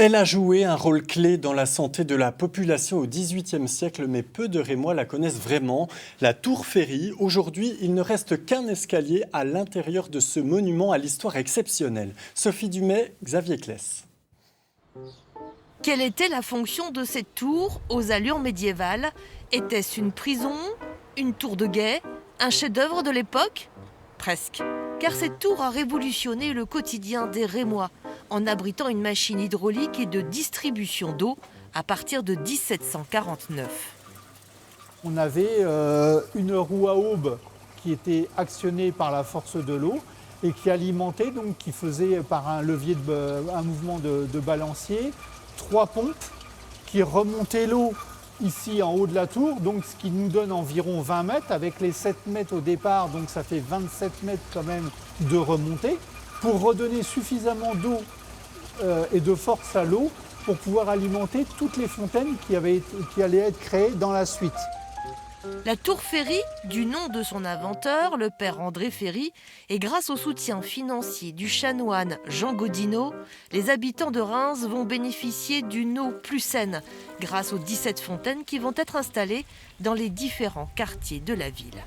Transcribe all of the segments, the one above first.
Elle a joué un rôle clé dans la santé de la population au XVIIIe siècle, mais peu de Rémois la connaissent vraiment. La tour Ferry, aujourd'hui, il ne reste qu'un escalier à l'intérieur de ce monument à l'histoire exceptionnelle. Sophie Dumais, Xavier Claes. Quelle était la fonction de cette tour aux allures médiévales? Était-ce une prison? Une tour de guet? Un chef-d'œuvre de l'époque? Presque. Car cette tour a révolutionné le quotidien des Rémois en abritant une machine hydraulique et de distribution d'eau à partir de 1749. On avait une roue à aube qui était actionnée par la force de l'eau et qui alimentait, donc qui faisait par un levier, un mouvement de balancier, 3 pompes qui remontaient l'eau ici en haut de la tour, donc ce qui nous donne environ 20 mètres, avec les 7 mètres au départ, donc ça fait 27 mètres quand même de remontée, pour redonner suffisamment d'eau et de force à l'eau pour pouvoir alimenter toutes les fontaines qui allaient être créées dans la suite. La tour Ferry, du nom de son inventeur, le père André Ferry, et grâce au soutien financier du chanoine Jean Godineau, les habitants de Reims vont bénéficier d'une eau plus saine grâce aux 17 fontaines qui vont être installées dans les différents quartiers de la ville.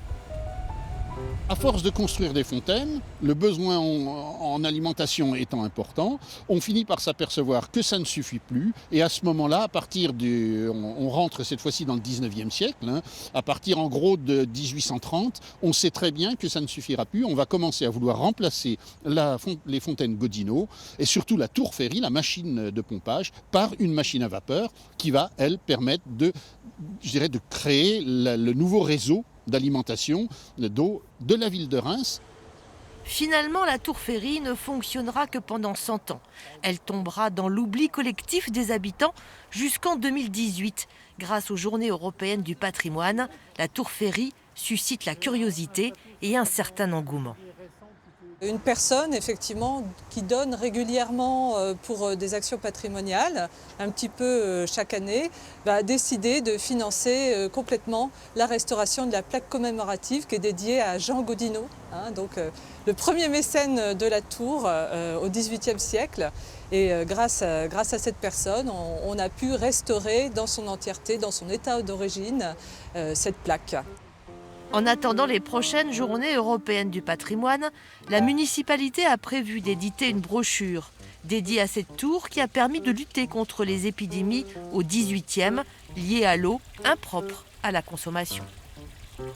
À force de construire des fontaines, le besoin en alimentation étant important, on finit par s'apercevoir que ça ne suffit plus. Et à ce moment-là, on rentre cette fois-ci dans le 19e siècle, à partir en gros de 1830, on sait très bien que ça ne suffira plus. On va commencer à vouloir remplacer les fontaines Godineau et surtout la tour Ferry, la machine de pompage, par une machine à vapeur qui va, elle, permettre de créer le nouveau réseau d'alimentation d'eau de la ville de Reims. Finalement, la tour Ferry ne fonctionnera que pendant 100 ans. Elle tombera dans l'oubli collectif des habitants jusqu'en 2018. Grâce aux Journées européennes du patrimoine, la tour Ferry suscite la curiosité et un certain engouement. Une personne, effectivement, qui donne régulièrement pour des actions patrimoniales, un petit peu chaque année, va décider de financer complètement la restauration de la plaque commémorative qui est dédiée à Jean Godineau, donc le premier mécène de la tour au XVIIIe siècle. Et grâce à cette personne, on a pu restaurer dans son entièreté, dans son état d'origine, cette plaque. En attendant les prochaines Journées européennes du patrimoine, la municipalité a prévu d'éditer une brochure dédiée à cette tour qui a permis de lutter contre les épidémies au XVIIIe liées à l'eau impropre à la consommation.